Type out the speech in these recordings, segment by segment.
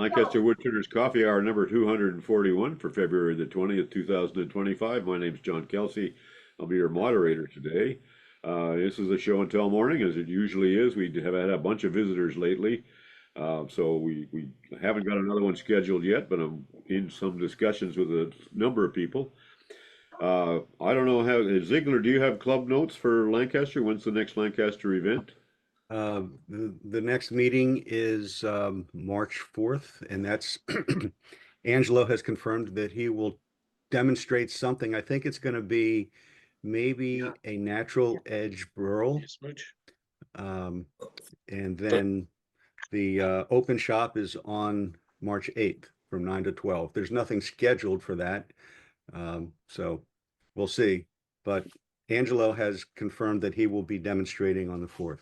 Lancaster Woodturners Coffee Hour number 241 for February the 20th, 2025. My name's John Kelsey. I'll be your moderator today. This is a show and tell morning, as it usually is. We have had a bunch of visitors lately, so we haven't got another one scheduled yet, but I'm in some discussions with a number of people. I don't know how, Ziegler, do you have club notes for Lancaster? When's the next Lancaster event? The next meeting is March 4th, and that's Angelo has confirmed that he will demonstrate something. I think it's going to be maybe a natural edge burl. And then the open shop is on March 8th from 9 to 12. There's nothing scheduled for that, so we'll see. But Angelo has confirmed that he will be demonstrating on the 4th.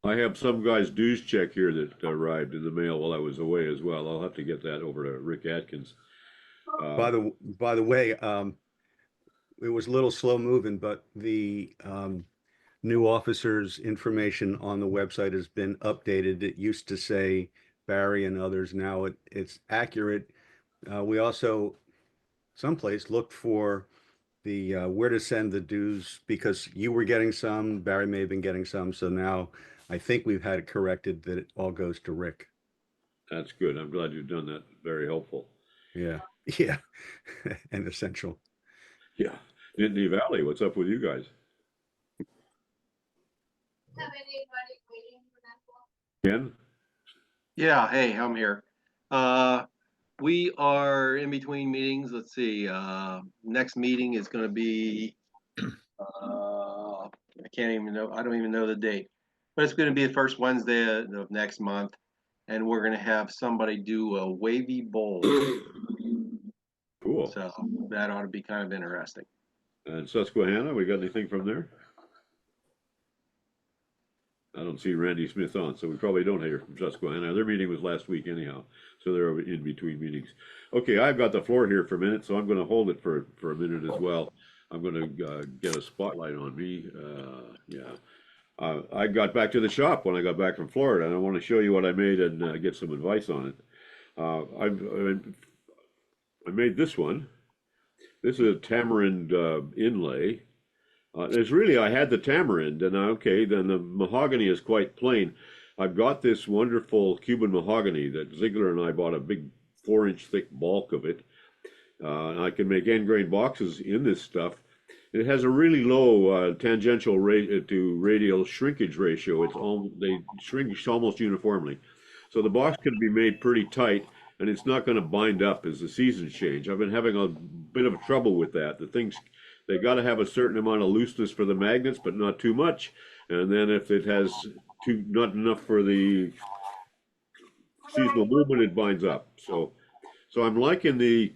I have some guy's dues check here that arrived in the mail while I was away as well. I'll have to get that over to Rick Atkins. By the way, it was a little slow moving, but the new officers' information on the website has been updated. It used to say Barry and others. Now it's accurate. We also someplace looked for the where to send the dues because you were getting some, Barry may have been getting some. So now I think we've had it corrected that it all goes to Rick. That's good. I'm glad you've done that. Very helpful. Yeah. Yeah. And essential. Yeah. Nittany Valley, what's up with you guys? Have anybody waiting for that? Ken? Yeah, hey, I'm here. We are in between meetings. Let's see. Next meeting is going to be, I can't even know. I don't even know the date, but it's going to be the first Wednesday of next month. And we're going to have somebody do a wavy bowl. Cool. So that ought to be kind of interesting. And Susquehanna, we got anything from there? I don't see Randy Smith on, so we probably don't hear from Susquehanna. Their meeting was last week anyhow, so they're in between meetings. Okay, I've got the floor here for a minute, so I'm going to hold it for a minute as well. I'm going to get a spotlight on me. I got back to the shop when I got back from Florida, and I want to show you what I made and get some advice on it. I made this one. This is a tamarind inlay. I had the tamarind, and okay, then the mahogany is quite plain. I've got this wonderful Cuban mahogany that Ziegler and I bought a big 4-inch thick bulk of it. And I can make end grain boxes in this stuff. It has a really low tangential to radial shrinkage ratio. They shrink almost uniformly. So the box can be made pretty tight, and it's not going to bind up as the seasons change. I've been having a bit of trouble with that. They got to have a certain amount of looseness for the magnets, but not too much. And then if it has not enough for the seasonal movement, it binds up. So I'm liking the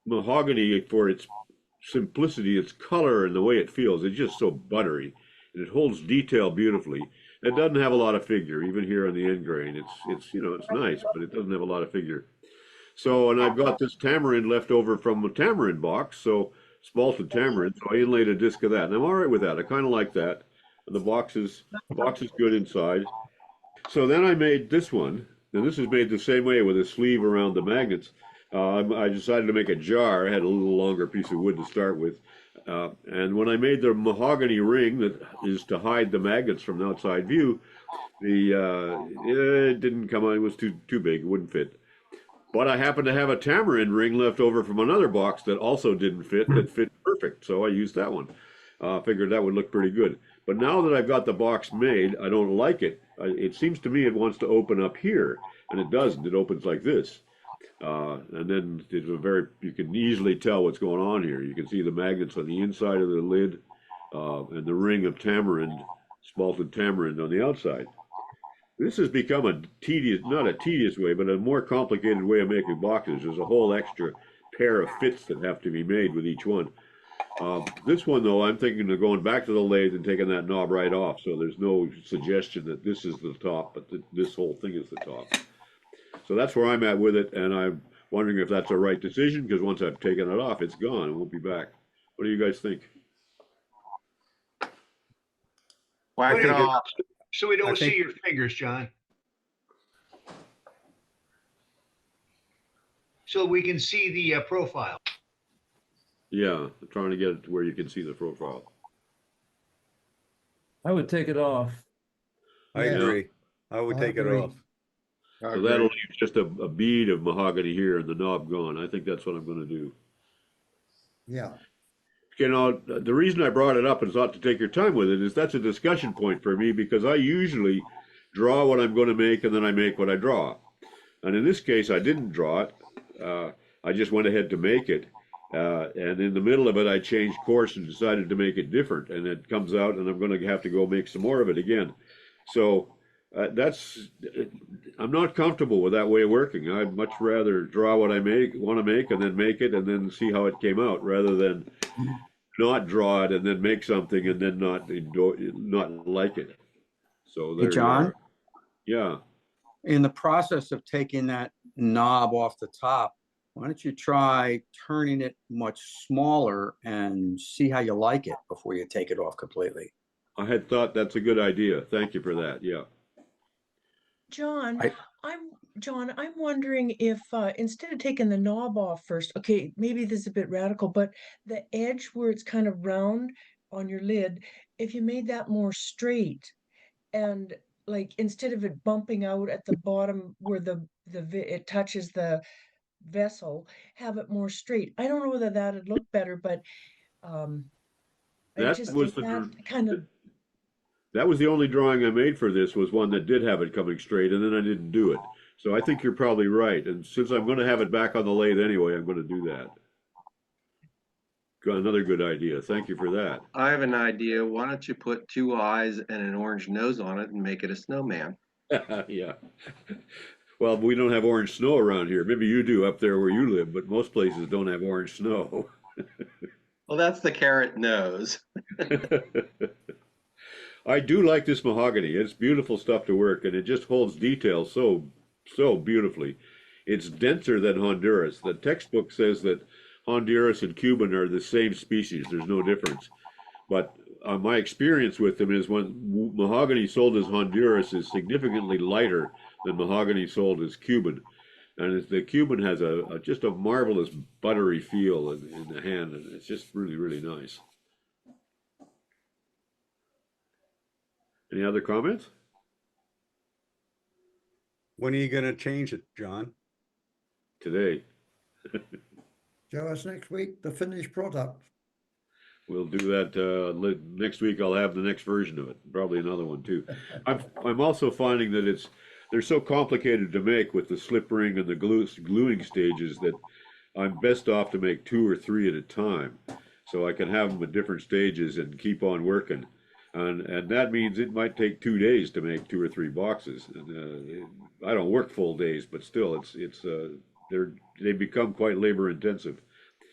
mahogany for its simplicity, its color, and the way it feels. It's just so buttery, and it holds detail beautifully. It doesn't have a lot of figure, even here on the end grain. It's nice, but it doesn't have a lot of figure. So, and I've got this tamarind left over from a tamarind box, so malted tamarind. So I inlaid a disc of that, and I'm all right with that. I kind of like that. The box is good inside. So then I made this one, and this is made the same way with a sleeve around the magnets. I decided to make a jar. I had a little longer piece of wood to start with. And when I made the mahogany ring that is to hide the magnets from the outside view, it didn't come out. It was too big. It wouldn't fit. But I happened to have a tamarind ring left over from another box that also didn't fit, that fit perfect. So I used that one. Figured that would look pretty good. But now that I've got the box made, I don't like it. It seems to me it wants to open up here, and it doesn't. It opens like this. And then you can easily tell what's going on here. You can see the magnets on the inside of the lid and the ring of tamarind, malted tamarind on the outside. This has become not a tedious way, but a more complicated way of making boxes. There's a whole extra pair of fits that have to be made with each one. This one, though, I'm thinking of going back to the lathe and taking that knob right off. So there's no suggestion that this is the top, but this whole thing is the top. So that's where I'm at with it, and I'm wondering if that's a right decision, because once I've taken it off, it's gone. It won't be back. What do you guys think? Whack it off. So we don't see your fingers, John. so we can see the profile. Yeah, I'm trying to get it to where you can see the profile. I would take it off. I Yeah. agree. I would I take it agree. off. I So that'll agree. leave just a bead of mahogany here and the knob gone. I think that's what I'm gonna do. Yeah. You know, the reason I brought it up is not to take your time with it, is that's a discussion point for me because I usually draw what I'm going to make and then I make what I draw. And in this case, I didn't draw it. I just went ahead to make it. And in the middle of it, I changed course and decided to make it different. And it comes out and I'm going to have to go make some more of it again. So I'm not comfortable with that way of working. I'd much rather draw what I want to make and then see how it came out rather than not draw it and then make something and then not like it. So Hey, there you John, are. Yeah. in the process of taking that knob off the top, why don't you try turning it much smaller and see how you like it before you take it off completely? I had thought that's a good idea. Thank you for that. Yeah. John, I- I'm wondering if instead of taking the knob off first, okay, maybe this is a bit radical, but the edge where it's kind of round on your lid, if you made that more straight and like instead of it bumping out at the bottom where it touches the vessel, have it more straight. I don't know whether that'd look better, but I That just was that kind of that was the only drawing I made for this was one that did have it coming straight and then I didn't do it. So I think you're probably right. And since I'm going to have it back on the lathe anyway, I'm going to do that. Got another good idea. Thank you for that. I have an idea. Why don't you put 2 eyes and an orange nose on it and make it a snowman? Yeah. Well, we don't have orange snow around here. Maybe you do up there where you live, but most places don't have orange snow. Well, that's the carrot nose. I do like this mahogany. It's beautiful stuff to work, and it just holds detail so beautifully. It's denser than Honduras. The textbook says that Honduras and Cuban are the same species. There's no difference. But my experience with them is when mahogany sold as Honduras is significantly lighter than mahogany sold as Cuban. And the Cuban has just a marvelous buttery feel in the hand, and it's just really, really nice. Any other comments? When are you going to change it, John? Today. Show us next week the finished product. We'll do that next week. I'll have the next version of it, probably another one too. I'm also finding that they're so complicated to make with the slip ring and the gluing stages that I'm best off to make 2 or 3 at a time, so I can have them at different stages and keep on working. And that means it might take 2 days to make 2 or 3 boxes. And, I don't work full days, but still, they become quite labor intensive,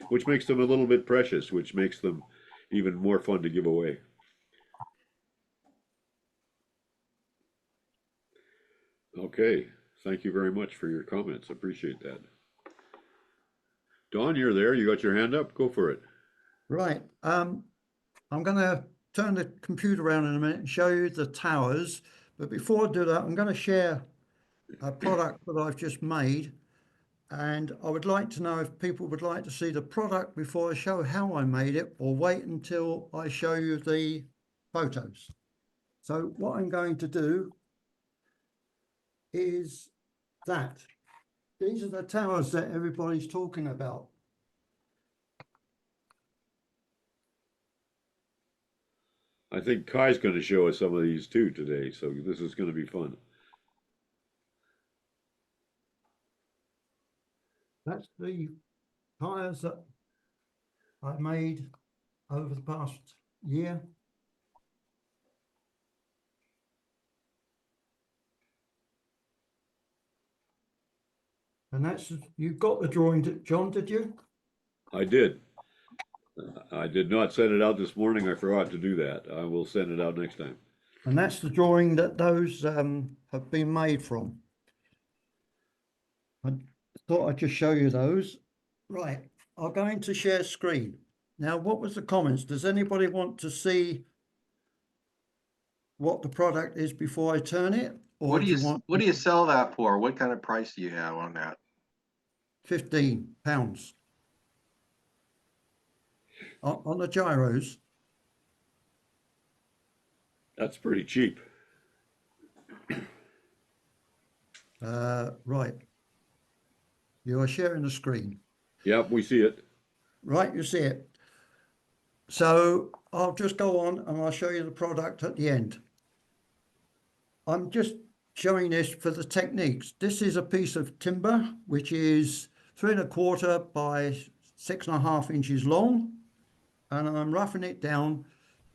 which makes them a little bit precious, which makes them even more fun to give away. Okay, thank you very much for your comments. Appreciate that. Don, you're there. You got your hand up. Go for it. Right. I'm going to turn the computer around in a minute and show you the towers. But before I do that, I'm going to share a product that I've just made. And I would like to know if people would like to see the product before I show how I made it, or wait until I show you the photos. So what I'm going to do is that. These are the towers that everybody's talking about. I think Kai's going to show us some of these too today, so this is going to be fun. That's the tires that I made over the past year. And that's, you got the drawing, John, did you? I did. I did not send it out this morning. I forgot to do that. I will send it out next time. And that's the drawing that those have been made from. I thought I'd just show you those. Right, I'll go into share screen. Now, what was the comments? Does anybody want to see what the product is before I turn it? Or What do you want? what do you sell that for? What kind of price do you have on that? £15 on the gyros. That's pretty cheap. Right. You are sharing the screen. Yep, we see it. Right, you see it. So I'll just go on and I'll show you the product at the end. I'm just showing this for the techniques. This is a piece of timber, which is 3 1/4 by 6.5 inches long. And I'm roughing it down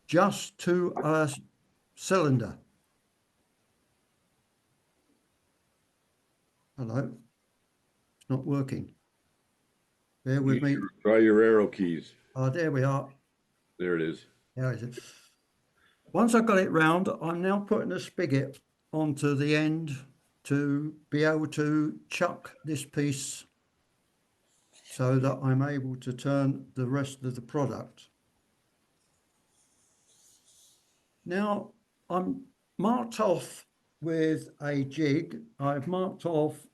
just to a cylinder. Hello, it's not working. Bear with me. Try your arrow keys. Oh, there we are. There it is. There it is. Once I've got it round, I'm now putting a spigot onto the end to be able to chuck this piece so that I'm able to turn the rest of the product. Now, I'm marked off with a jig. I've marked off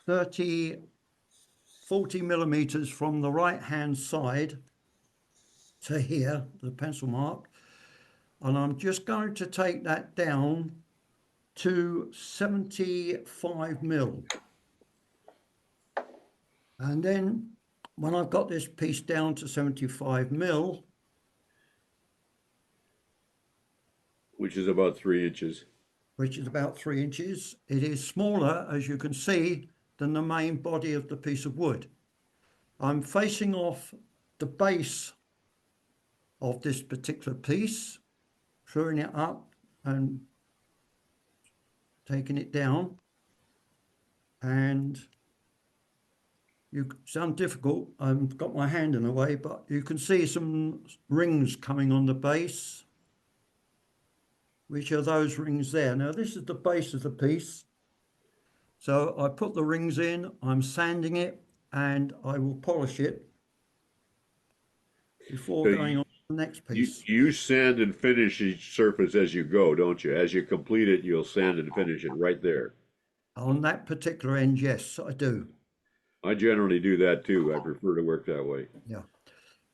40 millimeters from the right-hand side to here, the pencil mark. And I'm just going to take that down to 75 mil. And then when I've got this piece down to 75 mil, Which is about 3 inches. which is about 3 inches, it is smaller, as you can see, than the main body of the piece of wood. I'm facing off the base of this particular piece, throwing it up and taking it down. And you sound difficult. I've got my hand in the way, but you can see some rings coming on the base, which are those rings there. Now, this is the base of the piece. So I put the rings in, I'm sanding it, and I will polish it before So going on to the next piece. You sand and finish each surface as you go, don't you? As you complete it, you'll sand and finish it right there. On that particular end, yes, I do. I generally do that too. I prefer to work that way. Yeah.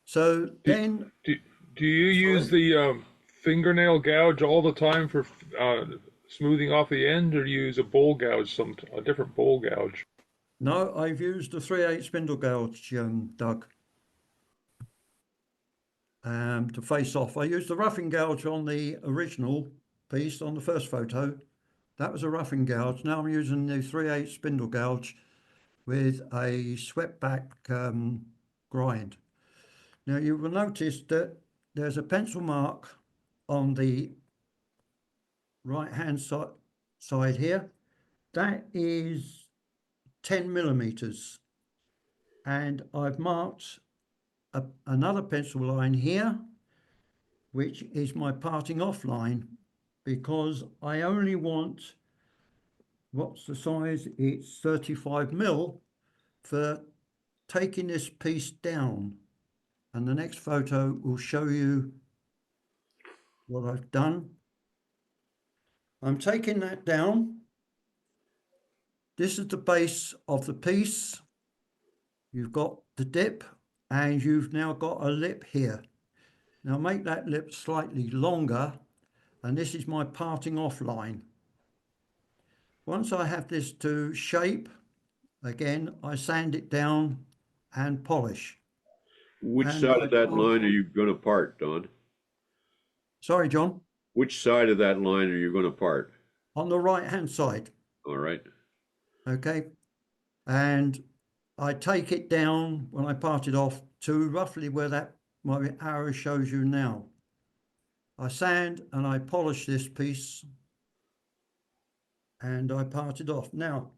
So then, Do you use the fingernail gouge all the time for smoothing off the end, or do you use a bowl gouge, a different bowl gouge? no, I've used the 3/8 spindle gouge, Doug, to face off. I used the roughing gouge on the original piece on the first photo. That was a roughing gouge. Now I'm using the 3/8 spindle gouge with a swept back grind. Now you will notice that there's a pencil mark on the right hand side here. That is 10 millimeters. And I've marked another pencil line here, which is my parting off line, because I only want, what's the size? It's 35 mil for taking this piece down. And the next photo will show you what I've done. I'm taking that down. This is the base of the piece. You've got the dip and you've now got a lip here. Now make that lip slightly longer, and this is my parting off line. Once I have this to shape, again, I sand it down and polish. Which And side of that I- line are you going to part, Don? Sorry, John. Which side of that line are you going to part? On the right-hand side. All right. Okay. And I take it down when I part it off to roughly where that my arrow shows you now. I sand and I polish this piece and I part it off. Now,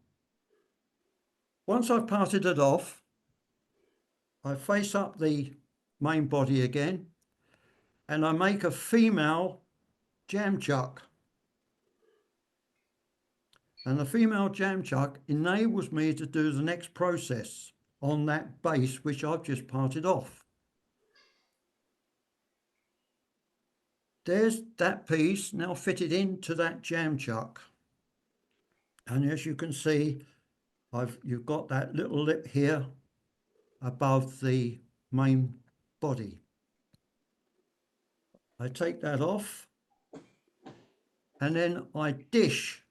once I've parted it off, I face up the main body again and I make a female jam chuck. And the female jam chuck enables me to do the next process on that base, which I've just parted off. There's that piece now fitted into that jam chuck. And as you can see, you've got that little lip here above the main body. I take that off and then I dish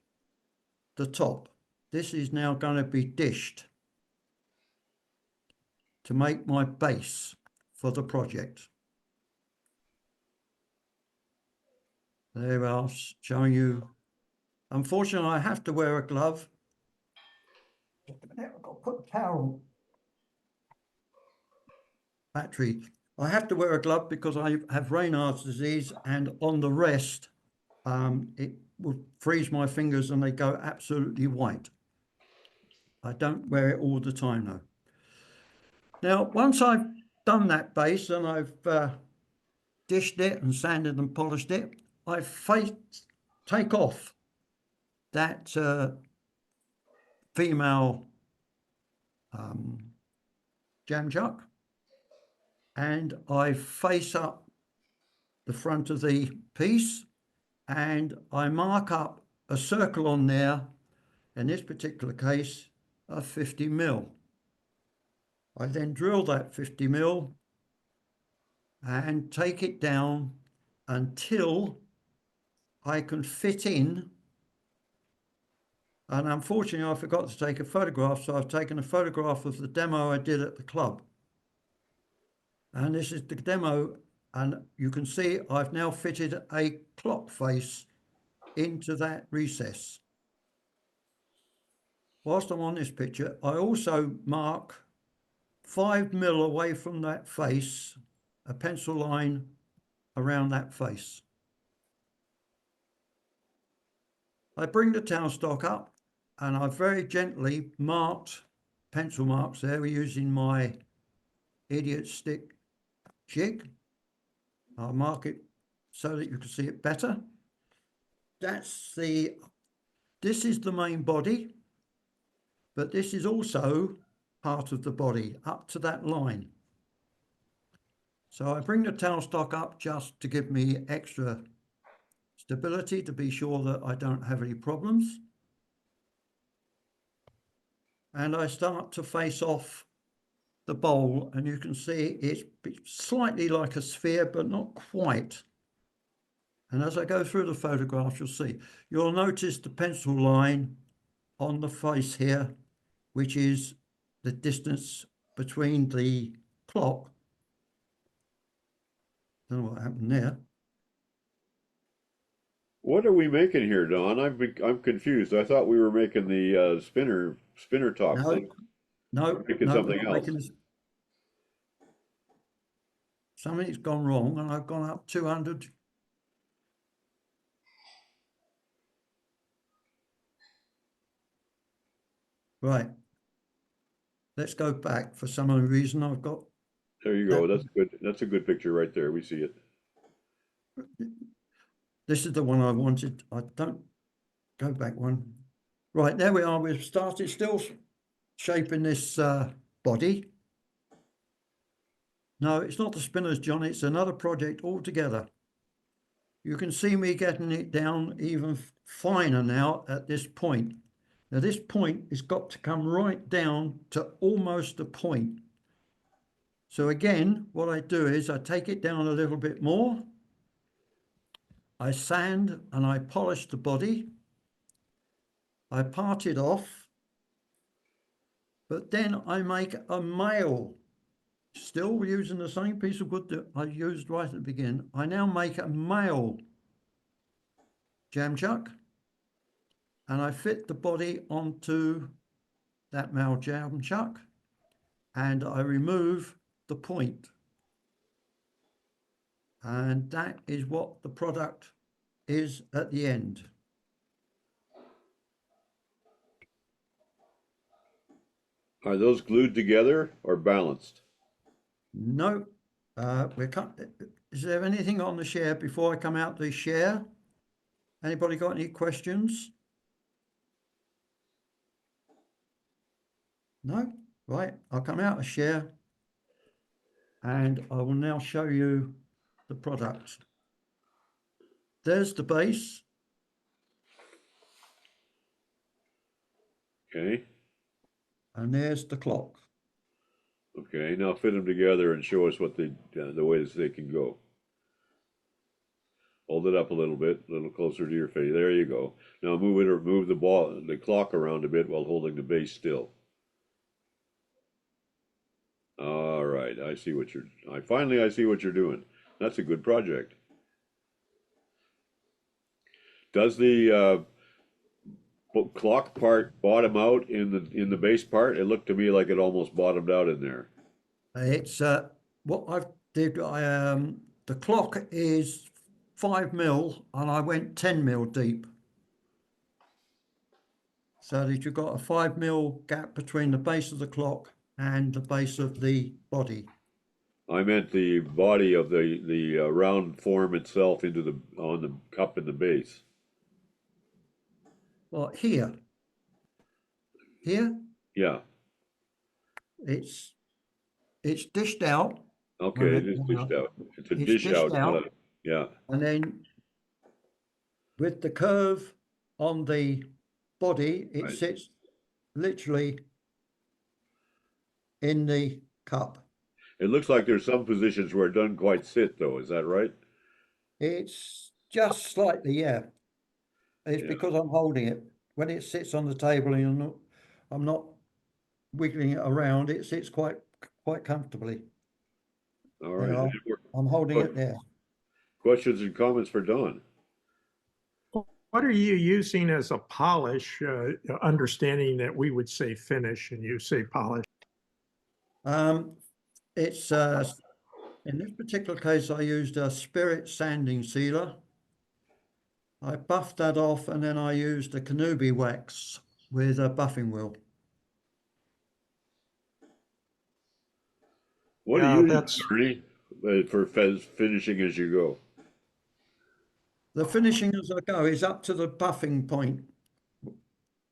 the top. This is now going to be dished to make my base for the project. There we are, showing you. Unfortunately, I have to wear a glove. I've got to put the towel. Battery. I have to wear a glove because I have Raynaud's disease, and on the rest, it will freeze my fingers and they go absolutely white. I don't wear it all the time though. Now, once I've done that base and I've dished it and sanded and polished it, I take off that female jam chuck, and I face up the front of the piece and I mark up a circle on there, in this particular case, of 50 mil. I then drill that 50 mil and take it down until I can fit in. And unfortunately, I forgot to take a photograph, so I've taken a photograph of the demo I did at the club. And this is the demo, and you can see I've now fitted a clock face into that recess. Whilst I'm on this picture, I also mark 5 mil away from that face, a pencil line around that face. I bring the towel stock up and I very gently marked pencil marks there using my idiot stick jig. I'll mark it so that you can see it better. This is the main body, but this is also part of the body up to that line. So I bring the towel stock up just to give me extra stability, to be sure that I don't have any problems. And I start to face off the bowl, and you can see it's slightly like a sphere, but not quite. And as I go through the photograph, you'll notice the pencil line on the face here, which is the distance between the clock. Don't know what happened there. What are we making here, Don? I'm confused. I thought we were making the spinner top thing. No, Making something else. Something's gone wrong, and I've gone up 200. Right. Let's go back. For some reason, I've got. There you go. That's good. That's a good picture right there. We see it. This is the one I wanted. I don't go back one. Right, there we are. We've started still shaping this body. No, it's not the spinners, John. It's another project altogether. You can see me getting it down even finer now at this point. Now this point has got to come right down to almost a point. So again, what I do is I take it down a little bit more. I sand and I polish the body. I part it off, but then I make a male, still using the same piece of wood that I used right at the beginning. I now make a male jam chuck, and I fit the body onto that male jam chuck, and I remove the point. And that is what the product is at the end. Are those glued together or balanced? No, is there anything on the share before I come out the share? Anybody got any questions? No? Right, I'll come out of share and I will now show you the product. There's the base. Okay. And there's the clock. Okay, now fit them together and show us what the ways they can go. Hold it up a little bit, a little closer to your face. There you go. Now move the clock around a bit while holding the base still. All right, I see what I see what you're doing. That's a good project. Does the clock part bottom out in the base part? It looked to me like it almost bottomed out in there. It's what I've did. The clock is 5 mil, and I went 10 mil deep. So that you've got a 5 mil gap between the base of the clock and the base of the body. I meant the body of the round form itself on the cup in the base. Well, here, Yeah. it's dished out. Okay, it is dished out. It's a dish out, not a, yeah. And then with the curve on the body, it Right. sits literally in the cup. It looks like there's some positions where it doesn't quite sit though, is that right? It's just slightly, yeah. It's Yeah. because I'm holding it. When it sits on the table and I'm not wiggling it around, it sits quite comfortably. All You right. know, I'm holding it there. Questions and comments for Don? What are you using as a polish, understanding that we would say finish and you say polish? It's in this particular case, I used a spirit sanding sealer. I buffed that off, and then I used a Köthe wax with a buffing wheel. What Yeah, do you that's- use, Ernie, for finishing as you go? The finishing as I go is up to the buffing point.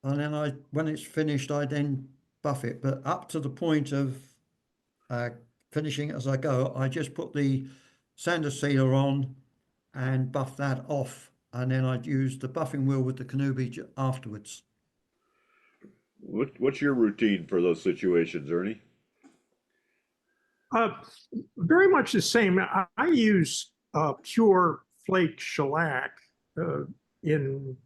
And then when it's finished, I then buff it. But up to the point of finishing as I go, I just put the sander sealer on and buff that off. And then I'd use the buffing wheel with the Köthe afterwards. What's your routine for those situations, Ernie? Very much the same. I use pure flake shellac in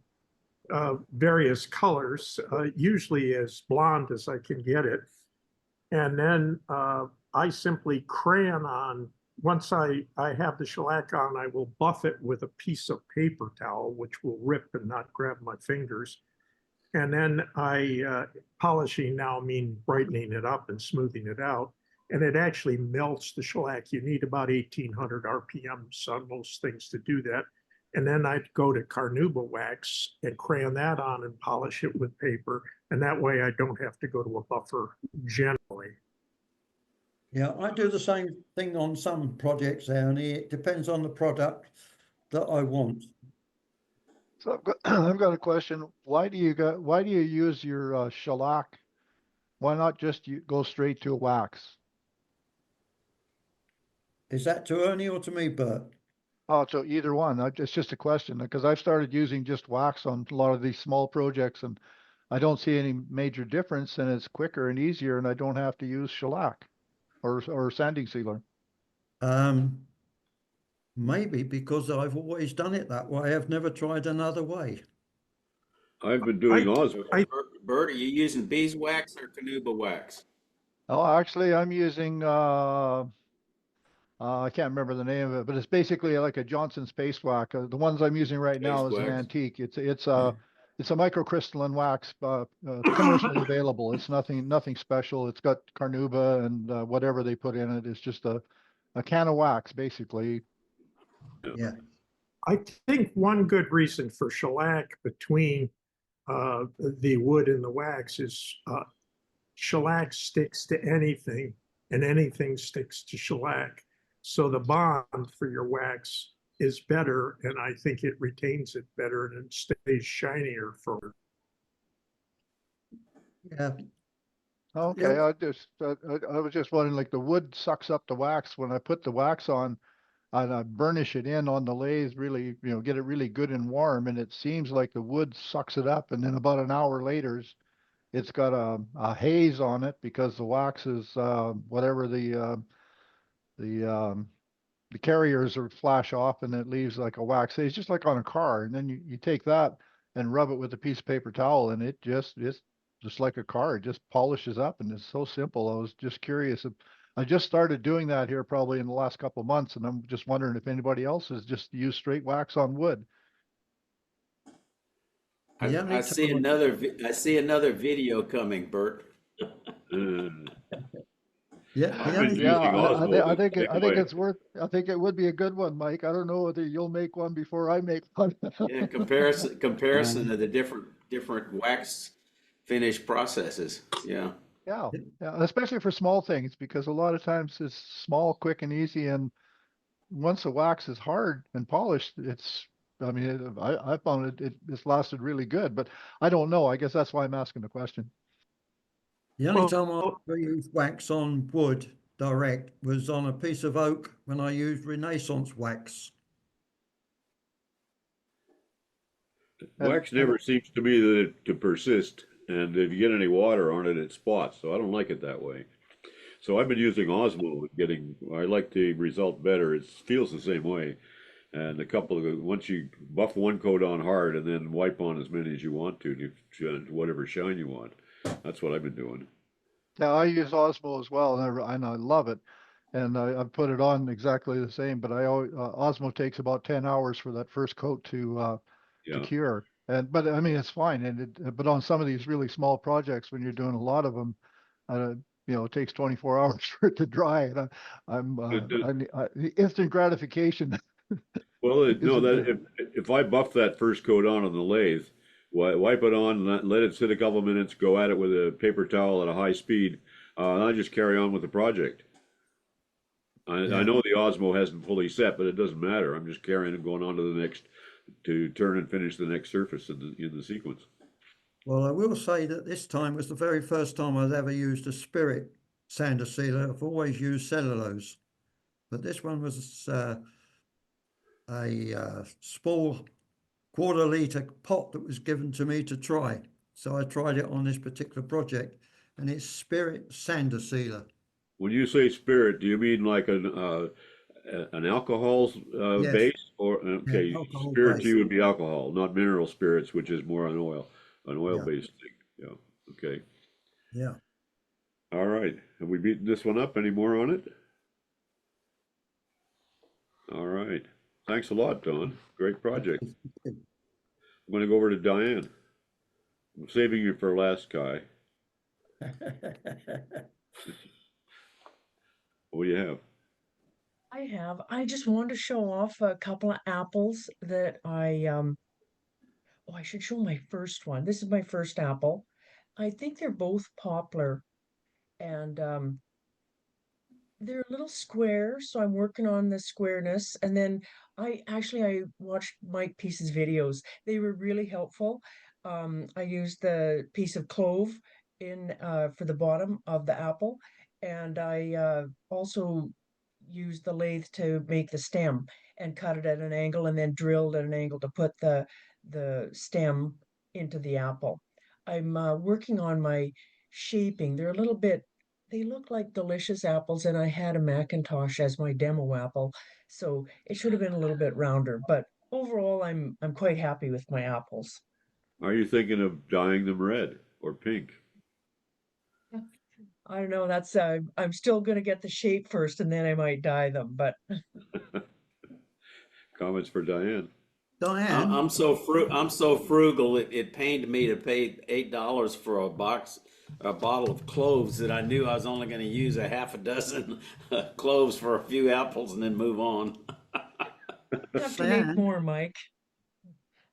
various colors, usually as blonde as I can get it. And then I simply crayon on, once I have the shellac on, I will buff it with a piece of paper towel, which will rip and not grab my fingers. And then polishing now mean brightening it up and smoothing it out. And it actually melts the shellac. You need about 1800 RPMs on most things to do that. And then I'd go to carnauba wax and crayon that on and polish it with paper. And that way I don't have to go to a buffer generally. Yeah, I do the same thing on some projects, Ernie. It depends on the product that I want. So I've got a question. Why do you use your shellac? Why not just go straight to a wax? Is that to Ernie or to me, Bert? Oh, so either one. It's just a question because I've started using just wax on a lot of these small projects and I don't see any major difference and it's quicker and easier and I don't have to use shellac or sanding sealer. Maybe because I've always done it that way. I've never tried another way. I've been doing Bert, are you using beeswax or carnauba wax? Oh, actually, I'm using I can't remember the name of it, but it's basically like a Johnson Space Wax. The ones I'm using right now is an antique. It's a microcrystalline wax, commercially available. It's nothing special. It's got carnauba and whatever they put in it. It's just a can of wax, basically. Yeah. I think one good reason for shellac between the wood and the wax is shellac sticks to anything and anything sticks to shellac. So the bond for your wax is better, and I think it retains it better and it stays shinier for. Yeah. Okay, Yeah. I was just wondering, like the wood sucks up the wax. When I put the wax on, and I burnish it in on the lathe, really, get it really good and warm, and it seems like the wood sucks it up, and then about an hour later, it's got a haze on it because the wax is whatever the carriers are flash off, and it leaves like a wax haze, just like on a car. And then you take that and rub it with a piece of paper towel, and it's just like a car. It just polishes up, and it's so simple. I was just curious. I just started doing that here probably in the last couple of months, and I'm just wondering if anybody else has just used straight wax on wood. I see another I see another video coming, Bert. Yeah, I think it's worth. I think it would be a good one, Mike. I don't know whether you'll make one before I make one. Yeah, comparison of the different wax finish processes. Yeah. Yeah, especially for small things, because a lot of times it's small, quick, and easy. And once the wax is hard and polished, I mean, I found it's lasted really good. But I don't know. I guess that's why I'm asking the question. The only time I ever used wax on wood direct was on a piece of oak when I used Renaissance wax. Wax never seems to me to persist, and if you get any water on it, it spots. So I don't like it that way. So I've been using Osmo and I like the result better. It feels the same way. And once you buff one coat on hard and then wipe on as many as you want to whatever shine you want. That's what I've been doing. Yeah, I use Osmo as well, and I love it. And I've put it on exactly the same, but Osmo takes about 10 hours for that first coat to cure. But I mean, it's fine. But on some of these really small projects, when you're doing a lot of them, it takes 24 hours for it to dry. And the instant gratification. Well, if I buff that first coat on the lathe, wipe it on, let it sit a couple of minutes, go at it with a paper towel at a high speed, and I just carry on with the project. I know the Osmo hasn't fully set, but it doesn't matter. I'm just carrying and going on to the next to turn and finish the next surface in the sequence. Well, I will say that this time was the very first time I've ever used a spirit sander sealer. I've always used cellulose, but this one was a small quarter-litre pot that was given to me to try. So I tried it on this particular project, and it's spirit sander sealer. When you say spirit, do you mean like an alcohol Yes. base, or okay? Alcohol Spirit base. to you would be alcohol, not mineral spirits, which is more an oil-based thing. Yeah. Okay. Yeah. All right. Have we beaten this one up? Any more on it? All right. Thanks a lot, Don. Great project. I'm going to go over to Dianne. I'm saving you for last, Kai. What do you have? I just wanted to show off a couple of apples that I should show my first one. This is my first apple. I think they're both poplar, and they're a little square, so I'm working on the squareness. And then I watched Mike Peace's videos. They were really helpful. I used the piece of clove in for the bottom of the apple, and I also used the lathe to make the stem and cut it at an angle and then drilled at an angle to put the stem into the apple. I'm working on my shaping. They look like delicious apples, and I had a Macintosh as my demo apple, so it should have been a little bit rounder. But overall, I'm quite happy with my apples. Are you thinking of dyeing them red or pink? I don't know. That's I'm still going to get the shape first, and then I might dye them. But Comments for Dianne. Dianne, I'm so frugal. It pained me to pay $8 for a bottle of cloves that I knew I was only going to use a half a dozen cloves for a few apples and then move on. you have to make Dianne, more, Mike.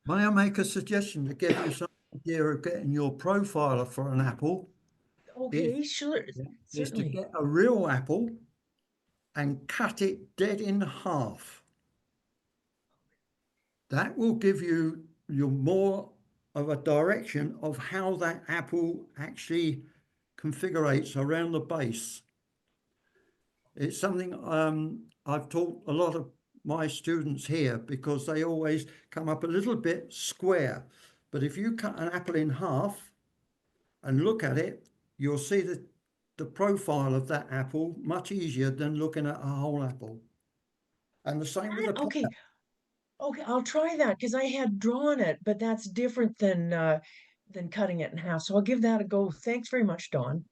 may I make a suggestion to give you some idea of getting your profiler for an apple? Okay, sure, Is to certainly. get a real apple and cut it dead in half. That will give you more of a direction of how that apple actually configurates around the base. It's something I've taught a lot of my students here, because they always come up a little bit square. But if you cut an apple in half and look at it, you'll see the profile of that apple much easier than looking at a whole apple. And the same with the Okay, okay, I'll try that because I had drawn it, but that's different than cutting it in half. So I'll give that a go. Thanks very much, Don.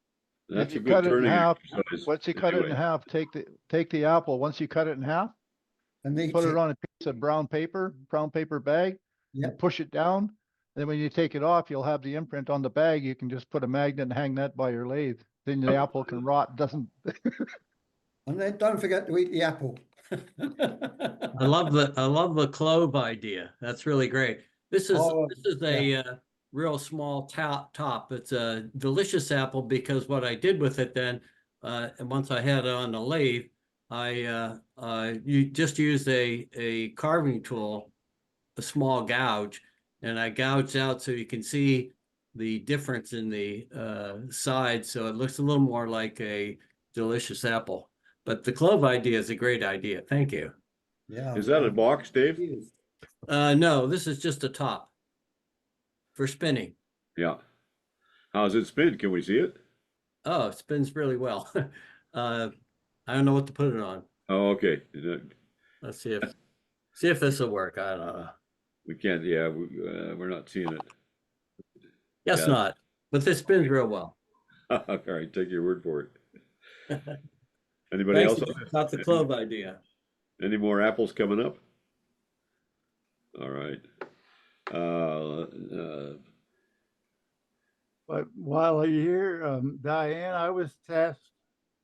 That's If a you good cut it in turning half, exercise. once you cut it in anyway. half, take the apple. Once you cut it in half, and they put it on a piece of brown paper bag, and push it down. And then when you take it off, you'll have the imprint on the bag. You can just put a magnet and hang that by your lathe. Then the apple can rot. Doesn't. And then don't forget to eat the apple. I love the clove idea. That's really great. This is a real small top. It's a delicious apple because what I did with it then, and once I had it on the lathe, you just used a carving tool, a small gouge, and I gouged out so you can see the difference in the side, so it looks a little more like a delicious apple. But the clove idea is a great idea. Thank you. Yeah. Is that a box, Dave? No, this is just a top for spinning. Yeah. How's it spin? Can we see it? Oh, it spins really well. I don't know what to put it on. Oh, okay. Let's see if this will work. I don't know. We can't. Yeah, we're not seeing it. Guess not. But this spins real well. All right, take your word for it. Anybody Thanks else? about the clove idea. Any more apples coming up? All right. But while you're here, Diane, I was tasked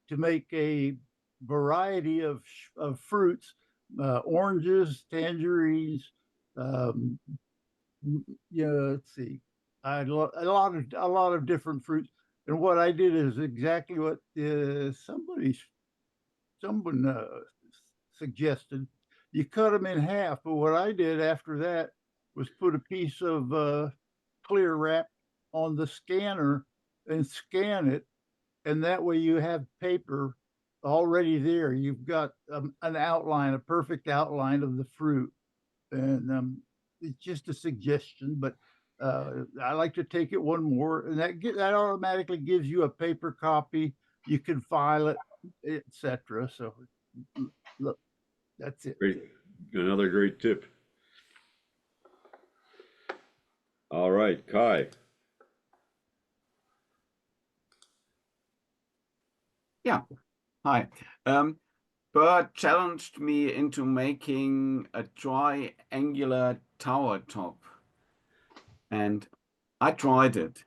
to make a variety of fruits, oranges, tangerines. Let's see, a lot of different fruits. And what I did is exactly what someone suggested. You cut them in half, but what I did after that was put a piece of clear wrap on the scanner and scan it, and that way you have paper already there. You've got an outline, a perfect outline of the fruit, and it's just a suggestion, but I like to take it one more, and that automatically gives you a paper copy. You can file it, etc. So look, that's it. Great. Another great tip. All right, Kai. Yeah. Hi. Bert challenged me into making a triangular tower top. And I tried it.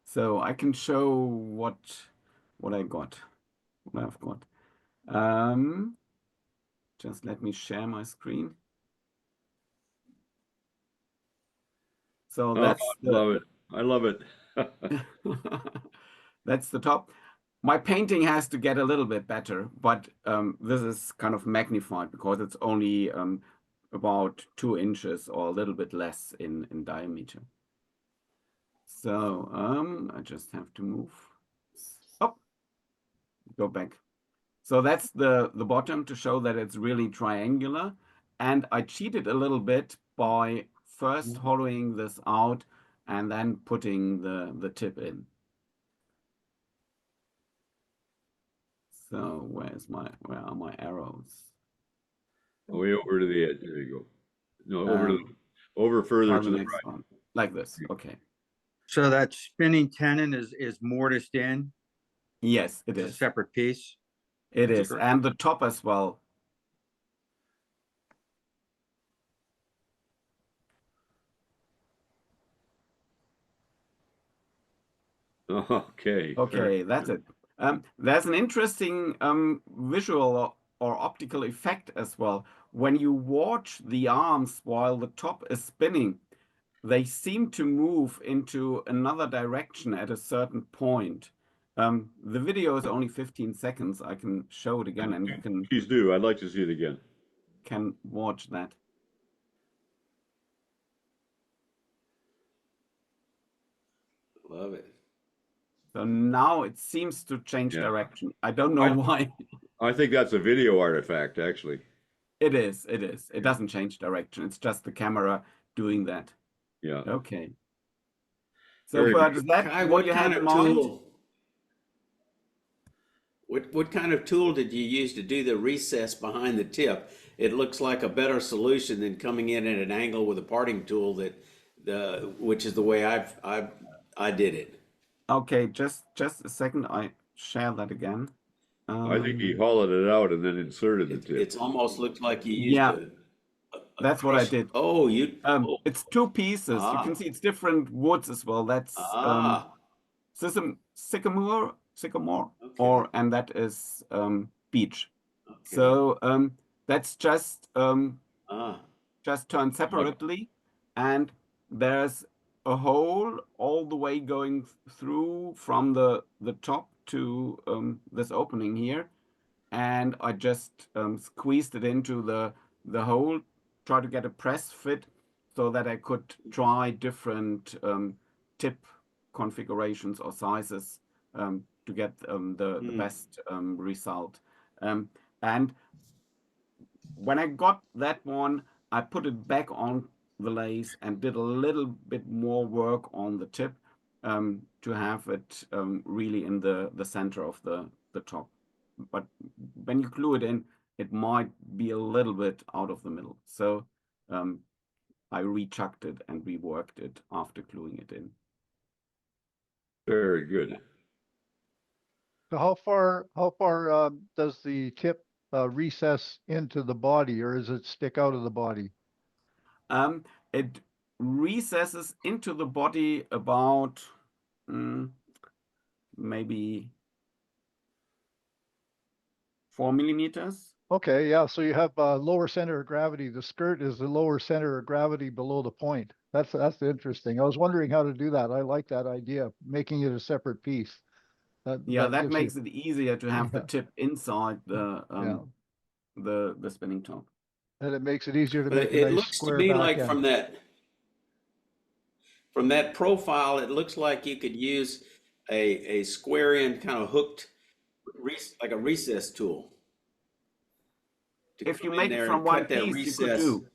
So I can show what I've got. Just let me share my screen. So that's I love it. That's the top. My painting has to get a little bit better, but this is kind of magnified because it's only about 2 inches or a little bit less in diameter. So I just have to move up, go back. So that's the bottom to show that it's really triangular. And I cheated a little bit by first hollowing this out and then putting the tip in. So where are my arrows? Way over to the edge. There you go. No, over further to the right. One. Like this. Okay. So that spinning tenon is mortised in? Yes, it is. A separate piece? It is. And the top as well. Okay. Okay, that's it. There's an interesting visual or optical effect as well. When you watch the arms while the top is spinning, they seem to move into another direction at a certain point. The video is only 15 seconds. I can show it again, and you can. Please do. I'd like to see it again. Can watch that. Love it. So now it seems to change direction. I don't know why. I think that's a video artifact, actually. It is. It is. It doesn't change direction. It's just the camera doing that. Yeah. Okay. So, Very Bert, good. is that Kai, what what you kind had in of mind? tool? What kind of tool did you use to do the recess behind the tip? It looks like a better solution than coming in at an angle with a parting tool which is the way I did it. Okay, just a second. I share that again. I think he hollowed it out and then inserted the tip. It's almost looked like you used Yeah, a that's what I crust. did. Oh, It's two pieces. You can see it's different woods as well. That's sycamore, Okay. and that is beech. Okay. So that's just turned Uh, separately, and there's a hole all the way going through from the top to this opening here, and I just squeezed it into the hole, try to get a press fit so that I could try different tip configurations or sizes to get the best result. And when I got that one, I put it back on the lace and did a little bit more work on the tip to have it really in the center of the top. But when you glue it in, it might be a little bit out of the middle. So I rechucked it and reworked it after gluing it in. Very good. So how far does the tip recess into the body, or does it stick out of the body? It recesses into the body about maybe 4 millimeters. Okay, yeah. So you have lower center of gravity. The skirt is the lower center of gravity below the point. That's interesting. I was wondering how to do that. I like that idea, making it a separate piece. That makes it easier to have the tip inside the spinning top. And it makes it easier to But make a it nice looks to square me back like end. from that profile, it looks like you could use a square end kind of hooked, like a recess tool. If you make it from one piece, you could do.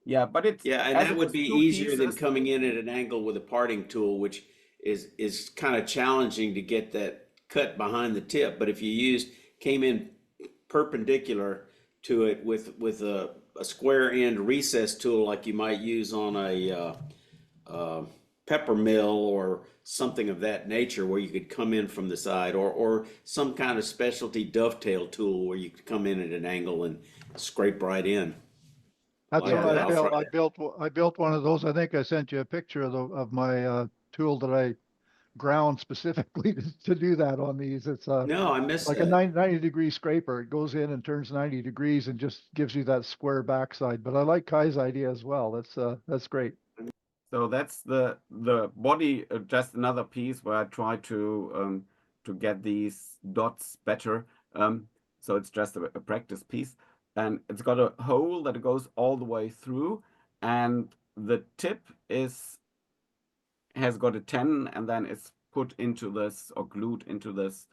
Yeah, but it's and that would be easier than coming in at an angle with a parting tool, which is kind of challenging to get that cut behind the tip. But if you came in perpendicular to it with a square end recess tool like you might use on a pepper mill or something of that nature, where you could come in from the side, or some kind of specialty dovetail tool where you could come in at an angle and scrape right in. That's what I built. I built one of those. I think I sent you a picture of my tool that I ground specifically to do that on these. It's no, I missed like that. a 90-degree scraper. It goes in and turns 90 degrees and just gives you that square backside. But I like Kai's idea as well. That's great. So that's the body. Just another piece where I try to get these dots better. So it's just a practice piece, and it's got a hole that goes all the way through, and the tip has got a 10, and then it's put into this or glued into this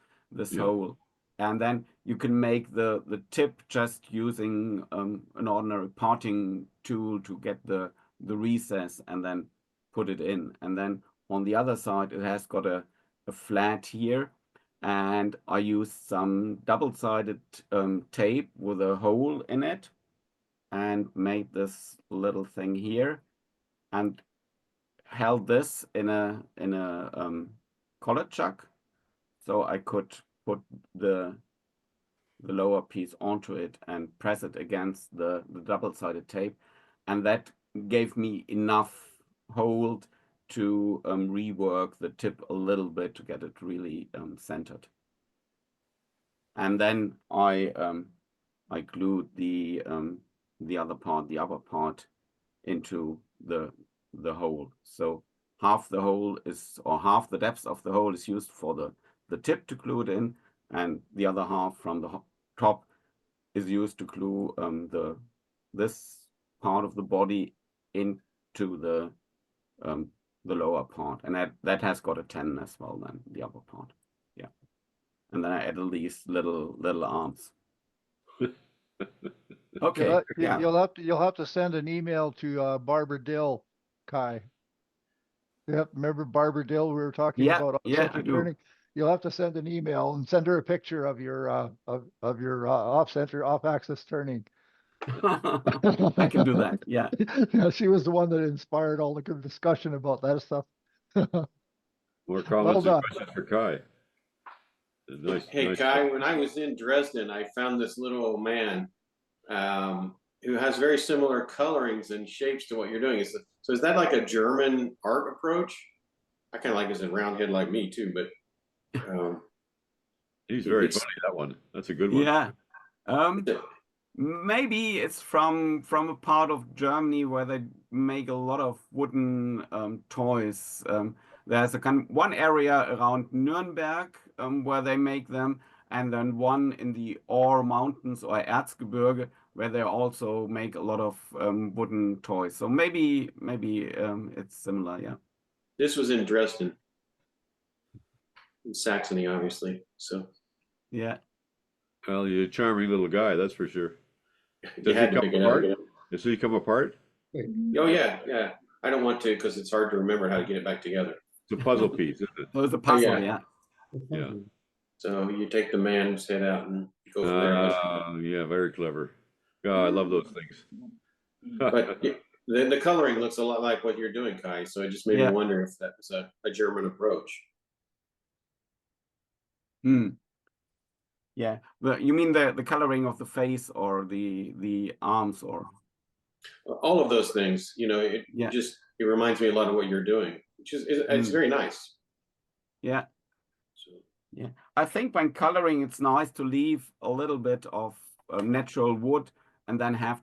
hole, and then you can make the tip just using an ordinary parting tool to get the recess and then put it in. And then on the other side it has got a flat here, and I used some double-sided tape with a hole in it and made this little thing here and held this in a collet chuck, so I could put the lower piece onto it and press it against the double-sided tape, and that gave me enough hold to rework the tip a little bit to get it really centered. And then I glued the upper part into the hole. So half the hole half the depth of the hole is used for the tip to glue it in, and the other half from the top is used to glue this part of the body into the lower part, and that has got a 10 as well. Then the upper part, and then I added these little arms. Okay, you'll have to send an email to Barbara Dill, Kai. Yep. Remember Barbara Dill? We were talking Yeah, about yeah, I off-center do. turning. You'll have to send an email and send her a picture of your off-axis turning. I can do that. Yeah. Yeah, she was the one that inspired all the good discussion about that stuff. More Well comments and done. questions for Kai. Nice, Hey, nice Kai, job. when I was in Dresden, I found this little man who has very similar colorings and shapes to what you're doing. So is that like a German art approach? I kind of like his round head like me too, but He's very it's- funny, that one. That's a good one. Yeah. Maybe it's from a part of Germany where they make a lot of wooden toys. There's one area around Nuremberg where they make them, and then one in the Ore Mountains or Erzgebirge where they also make a lot of wooden toys. So maybe it's similar. Yeah. this was in Dresden, in Saxony, obviously. So Yeah. Well, you're a charming little guy, that's for sure. you Does he had to come pick it out. apart? Does he come apart? Oh yeah, yeah. I don't want to because it's hard to remember how to get it back together. It's a puzzle piece, isn't it? So it's a puzzle. yeah. Yeah. Yeah. So you take the man's head out and go from there. Yeah, very clever. Yeah, I love those things. But the coloring looks a lot like what you're doing, Kai. So it just made me wonder if that was a German approach. Hmm. Yeah. You mean the coloring of the face or the arms or all of those things? You know, it reminds me a lot of what you're doing, which is it's very nice. Yeah. Yeah. I think when coloring, it's nice to leave a little bit of natural wood and then have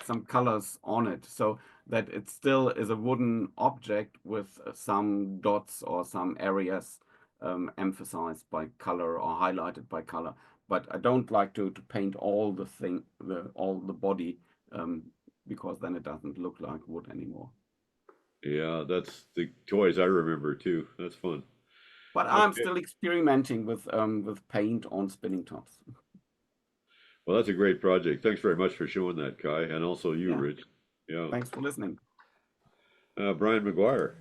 some colors on it so that it still is a wooden object with some dots or some areas emphasized by color or highlighted by color. But I don't like to paint all the body because then it doesn't look like wood anymore. Yeah, that's the toys I remember too. That's fun. But I'm still experimenting with paint on spinning tops. Well, that's a great project. Thanks very much for showing that, Kai, and also you, Rich. Yeah. Thanks for listening. Brian McGuire.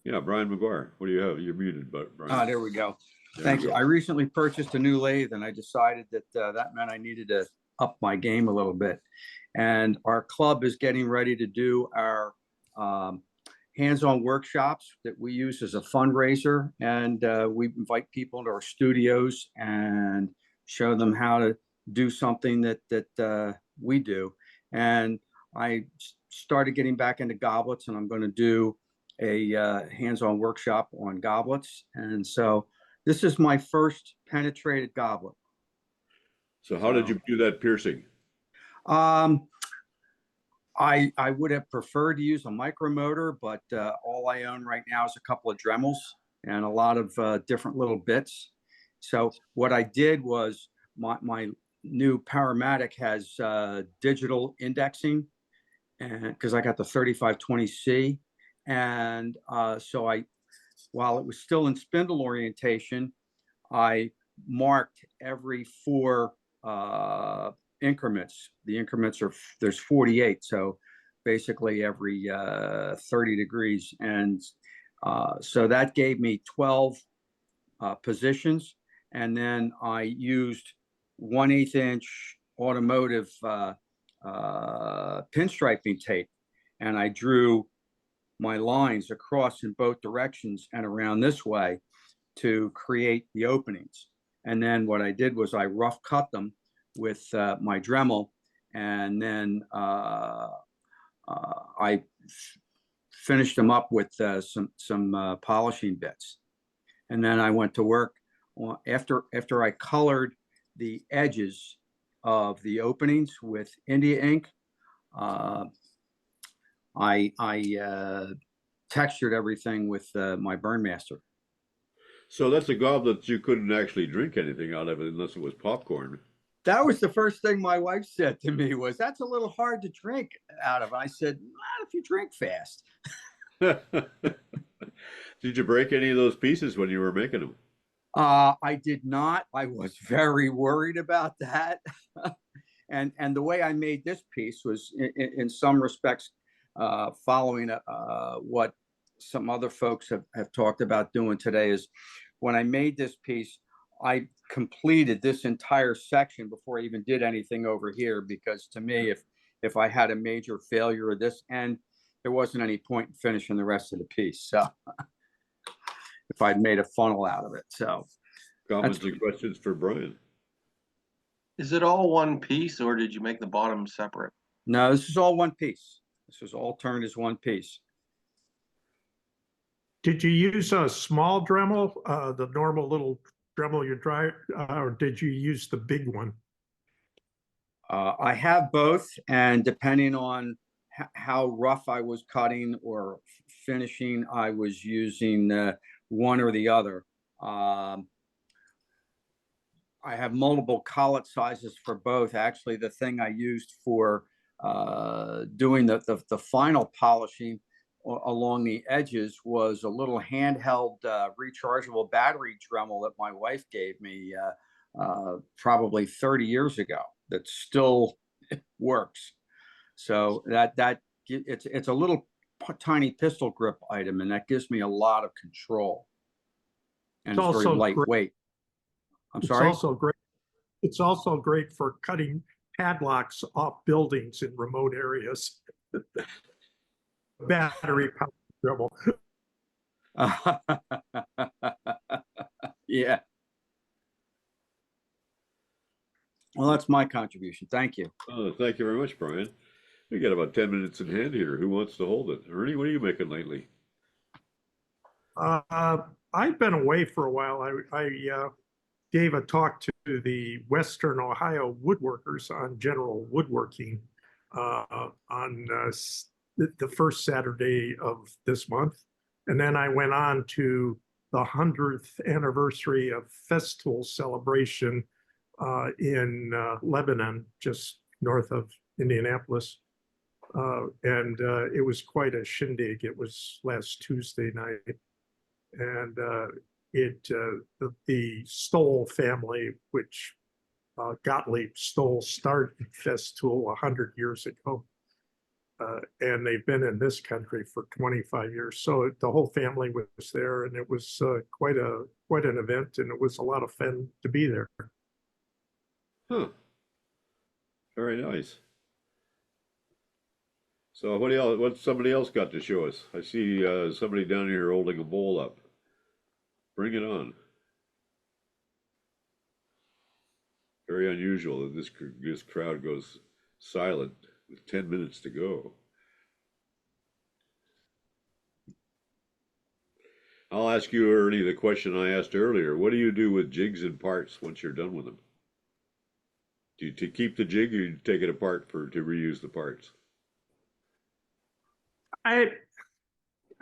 Yeah, Brian McGuire. What do you have? You're muted, but Brian. There we go. Thank you. I recently purchased a new lathe, and I decided that that meant I needed to up my game a little bit. And our club is getting ready to do our hands-on workshops that we use as a fundraiser, and we invite people into our studios and show them how to do something that we do. And I started getting back into goblets, and I'm going to do a hands-on workshop on goblets. And so this is my first penetrated goblet. So how did you do that piercing? I would have preferred to use a micromotor, but all I own right now is a couple of Dremels and a lot of different little bits. So what I did was my new Powermatic has digital indexing, and because I got the 3520C, and so while it was still in spindle orientation, I marked every 4 increments. The increments there's 48, so basically every 30 degrees, and so that gave me 12 positions. And then I used 1/8 inch automotive pinstriping tape, and I drew my lines across in both directions and around this way to create the openings. And then what I did was I rough cut them with my Dremel, and then I finished them up with some polishing bits. And then I went to work after I colored the edges of the openings with India ink. I textured everything with my Burnmaster. So that's a goblet you couldn't actually drink anything out of it unless it was popcorn. That was the first thing my wife said to me was, "That's a little hard to drink out of." I said, "Not if you drink fast." Did you break any of those pieces when you were making them? I did not. I was very worried about that. And the way I made this piece was in some respects following what some other folks have talked about doing today, is when I made this piece, I completed this entire section before I even did anything over here, because to me, if I had a major failure of this end, there wasn't any point in finishing the rest of the piece. So if I'd made a funnel out of it. So comments and questions for Brian? Is it all one piece, or did you make the bottom separate? No, this is all one piece. This was all turned as one piece. Did you use a small Dremel, the normal little Dremel you dry, or did you use the big one? I have both, and depending on how rough I was cutting or finishing, I was using one or the other. I have multiple collet sizes for both. Actually, the thing I used for doing the final polishing along the edges was a little handheld rechargeable battery Dremel that my wife gave me probably 30 years ago, that still works. So it's a little tiny pistol grip item, and that gives me a lot of control. And it's very lightweight. I'm sorry? It's also great for cutting padlocks off buildings in remote areas. Battery powered Dremel. Yeah. Well, that's my contribution. Thank you. Thank you very much, Brian. We got about 10 minutes in hand here. Who wants to hold it? Ernie, what are you making lately? I've been away for a while. I gave a talk to the Western Ohio woodworkers on general woodworking on the first Saturday of this month. And then I went on to the 100th anniversary of Festool celebration in Lebanon, just north of Indianapolis. And it was quite a shindig. It was last Tuesday night. And the Stoll family, which Gottlieb Stoll started Festool 100 years ago. And they've been in this country for 25 years. So the whole family was there, and it was quite an event, and it was a lot of fun to be there. Huh. Very nice. So what's somebody else got to show us? I see somebody down here holding a bowl up. Bring it on. Very unusual that this crowd goes silent with 10 minutes to go. I'll ask you, Ernie, the question I asked earlier. What do you do with jigs and parts once you're done with them? Do you keep the jig, or you take it apart to reuse the parts? I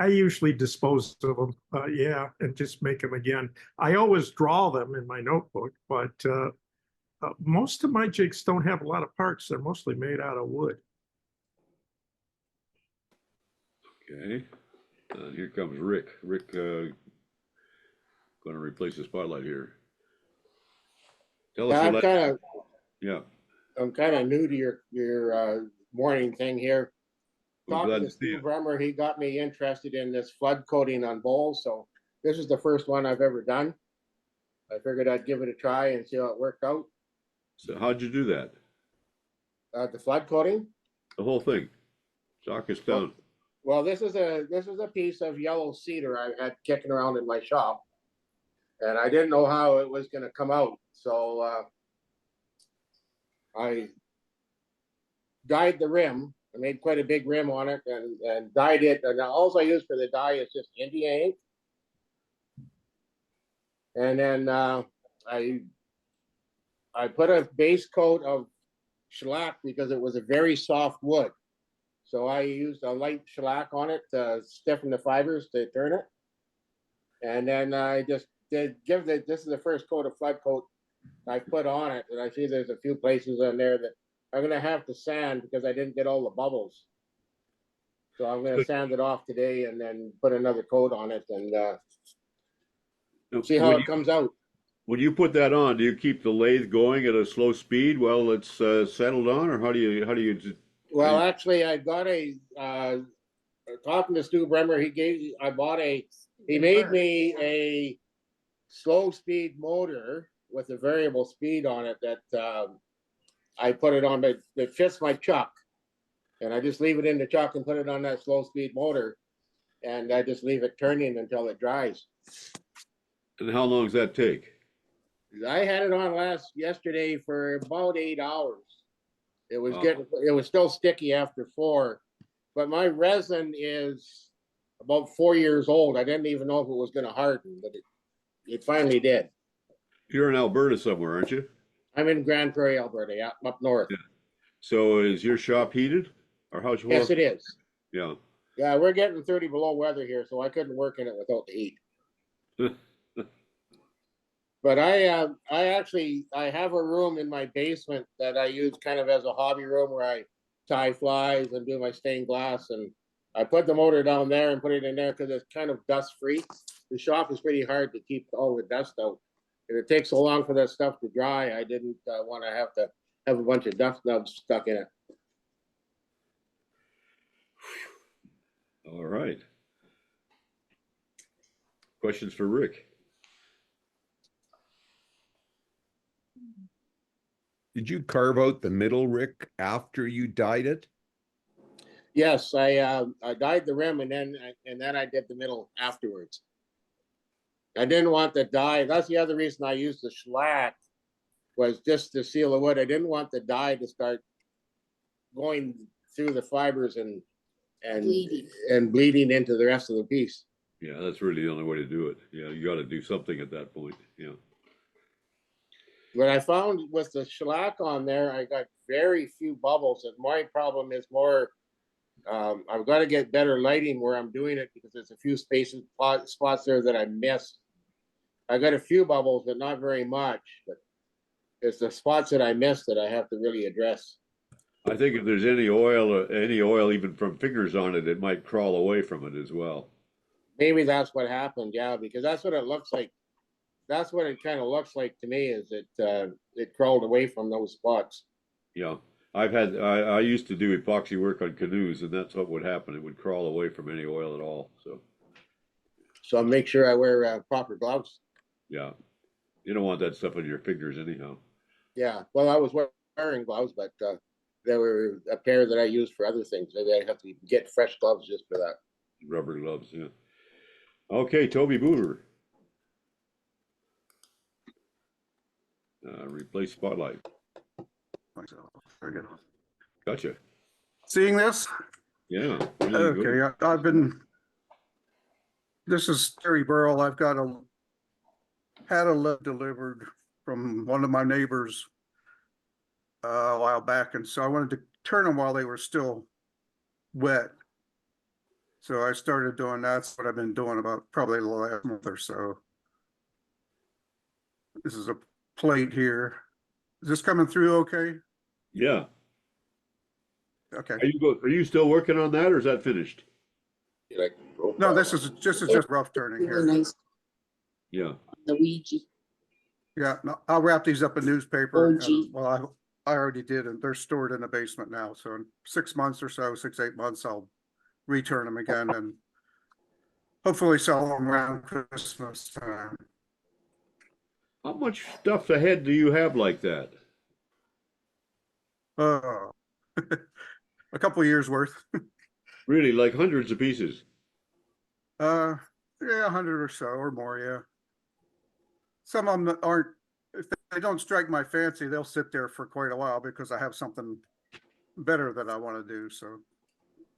usually dispose of them, yeah, and just make them again. I always draw them in my notebook, but most of my jigs don't have a lot of parts. They're mostly made out of wood. Okay. Here comes Rick. Rick, going to replace the spotlight here. Tell us I'm kind of new to your morning thing here. Talking to Steve Bremer, he got me interested in this flood coating on bowls. So this is the first one I've ever done. I figured I'd give it a try and see how it worked out. So how'd you do that? The flood coating? The whole thing. Talk us down. Well, this is a piece of yellow cedar I had kicking around in my shop, and I didn't know how it was going to come out. So I dyed the rim. I made quite a big rim on it and dyed it. And all I use for the dye is just India ink. And then I put a base coat of shellac because it was a very soft wood. So I used a light shellac on it to stiffen the fibers to turn it. And then I just this is the first coat of flood coat I put on it. And I see there's a few places on there that I'm going to have to sand because I didn't get all the bubbles. So I'm going to sand it off today and then put another coat on it and see how it comes out. When you put that on, do you keep the lathe going at a slow speed while it's settled on, or how do you Well, actually, I got talking to Stu Bremer, he made me a slow speed motor with a variable speed on it that I put it on, that fits my chuck. And I just leave it in the chuck and put it on that slow speed motor. And I just leave it turning until it dries. And how long does that take? I had it on yesterday for about 8 hours. It was still sticky after 4, but my resin is about 4 years old. I didn't even know if it was going to harden, but it finally did. You're in Alberta somewhere, aren't you? I'm in Grand Prairie, Alberta, yeah, up north. Yeah. So is your shop heated, or how's your? Yes, it is. Yeah. Yeah, we're getting 30 below weather here, so I couldn't work in it without the heat. But I have a room in my basement that I use kind of as a hobby room where I tie flies and do my stained glass. And I put the motor down there and put it in there because it's kind of dust free. The shop is pretty hard to keep all the dust out. And it takes so long for that stuff to dry. I didn't want to have a bunch of dust nubs stuck in it. All right. Questions for Rick? Did you carve out the middle, Rick, after you dyed it? Yes, I dyed the rim and then I did the middle afterwards. I didn't want the dye. That's the other reason I used the shellac, was just to seal the wood. I didn't want the dye to start going through the fibers and bleeding into the rest of the piece. Yeah, that's really the only way to do it. Yeah, you got to do something at that point. Yeah. What I found with the shellac on there, I got very few bubbles. And my problem is more, I've got to get better lighting where I'm doing it because there's a few spots there that I missed. I got a few bubbles, but not very much. But it's the spots that I missed that I have to really address. I think if there's any oil even from fingers on it, it might crawl away from it as well. Maybe that's what happened, yeah, because that's what it looks like. That's what it kind of looks like to me, is it crawled away from those spots. Yeah, I used to do epoxy work on canoes, and that's what would happen. It would crawl away from any oil at all. So I'll make sure I wear proper gloves. Yeah, you don't want that stuff on your fingers anyhow. Yeah, well, I was wearing gloves, but there were a pair that I used for other things. Maybe I have to get fresh gloves just for that. Rubber gloves, yeah. Okay, Toby Booter. Replace spotlight. Very good. Gotcha. Seeing this? Yeah. Really okay, this is Terry Burrell. I've got had a lead delivered from one of my neighbors a while back, and so I wanted to turn them while they were still wet. So I started doing that's what I've been doing about probably the last month or so. This is a plate here. Is this coming through okay? Yeah. Okay. Are you still working on that, or is that finished? No, this is just rough turning here. Nice. Yeah. Luigi. Yeah, no, I'll wrap these up in newspaper. Well, I already did, and they're stored in the basement now. So in 6 months or so, 8 months, I'll return them again and hopefully sell them around Christmas time. How much stuff ahead do you have like that? A couple of years worth. Really, like hundreds of pieces? Yeah, 100 or so or more, yeah. Some of them aren't, if they don't strike my fancy, they'll sit there for quite a while because I have something better that I want to do. So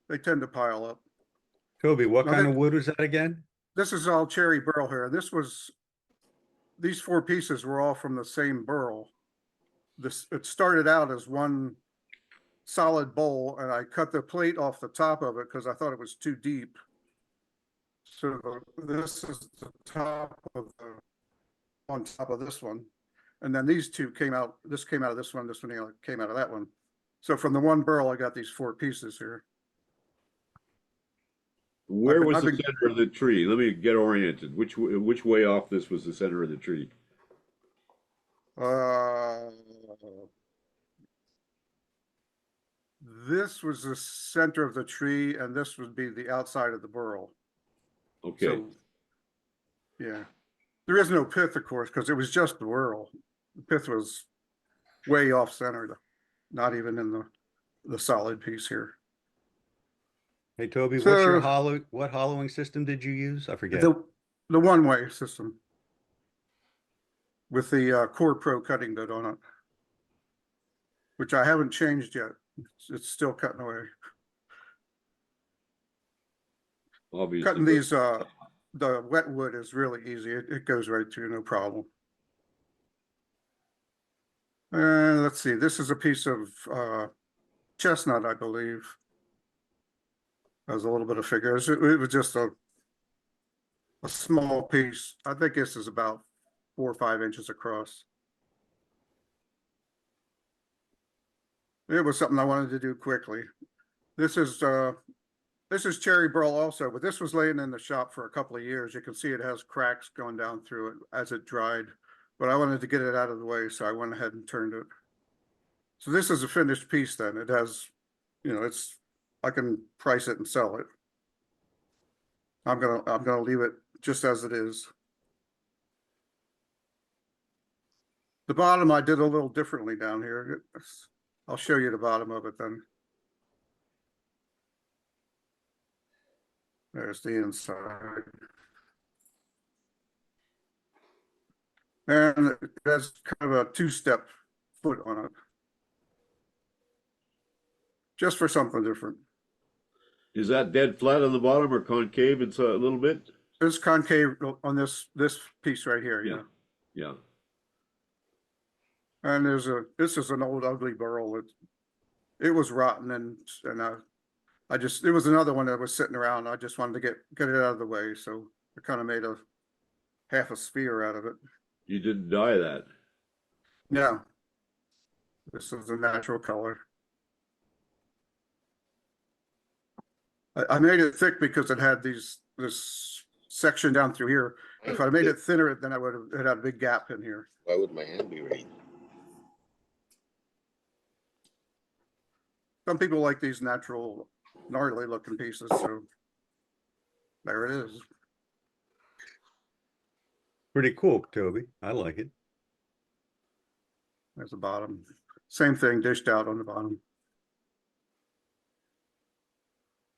they tend to pile up. Toby, what kind of wood was that again? This is all cherry burl here. These 4 pieces were all from the same burl. It started out as one solid bowl, and I cut the plate off the top of it because I thought it was too deep. So this is the top of on top of this one, and then these two came out. This came out of this one. This one came out of that one. So from the one burl, I got these 4 pieces here. Where was the center of the tree? Let me get oriented. Which way off this was the center of the tree? this was the center of the tree, and this would be the outside of the burl. Okay. So, yeah, there is no pith, of course, because it was just the burl. The pith was way off center, not even in the solid piece here. Hey, Toby, So, what hollowing system did you use? I forget. The one-way system with the Core Pro cutting bit on it, which I haven't changed yet. It's still cutting away. Obviously, Cutting these, the wet wood is really easy. It goes right through, no problem. And let's see, this is a piece of chestnut, I believe. There's a little bit of figures. It was just a small piece. I think this is about 4 or 5 inches across. It was something I wanted to do quickly. This is cherry burl also, but this was laying in the shop for a couple of years. You can see it has cracks going down through it as it dried, but I wanted to get it out of the way, so I went ahead and turned it. So this is a finished piece then. It has, you know, I can price it and sell it. I'm gonna leave it just as it is. The bottom I did a little differently down here. I'll show you the bottom of it then. There's the inside. And it has kind of a 2-step foot on it. Just for something different. Is that dead flat on the bottom or concave inside a little bit? It's concave on this piece right here, yeah. Yeah. And this is an old ugly burl. It was rotten and it was another one that was sitting around. I just wanted to get it out of the way, so I kind of made a half a sphere out of it. You didn't dye that? No. This is a natural color. I made it thick because it had this section down through here. If I made it thinner, then I would have had a big gap in here. Why would my hand be right? Some people like these natural, gnarly looking pieces, so there it is. Pretty cool, Toby. I like it. There's the bottom. Same thing, dished out on the bottom.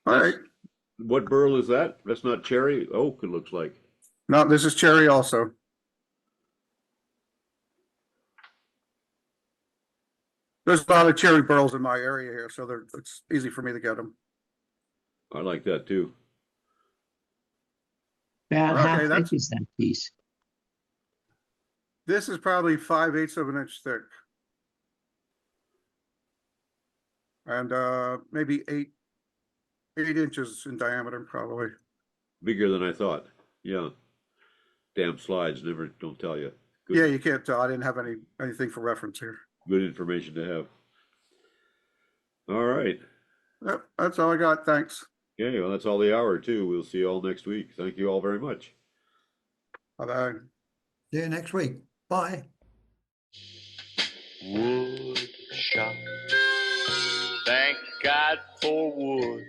All right. What burl is that? That's not cherry oak, it looks like. No, this is cherry also. There's a lot of cherry burls in my area here, so it's easy for me to get them. I like that too. About Okay, how thick that's- is that piece? This is probably 5/8 of an inch thick. And maybe 8 inches in diameter, probably. Bigger than I thought. Yeah. Damn slides don't tell you. Good, Yeah, you can't tell. I didn't have anything for reference here. good information to have. All right. Yep, that's all I got. Thanks. Okay, well, that's all the hour too. We'll see you all next week. Thank you all very much. Bye-bye. See you next week. Bye. Wood shop. Thank God for wood.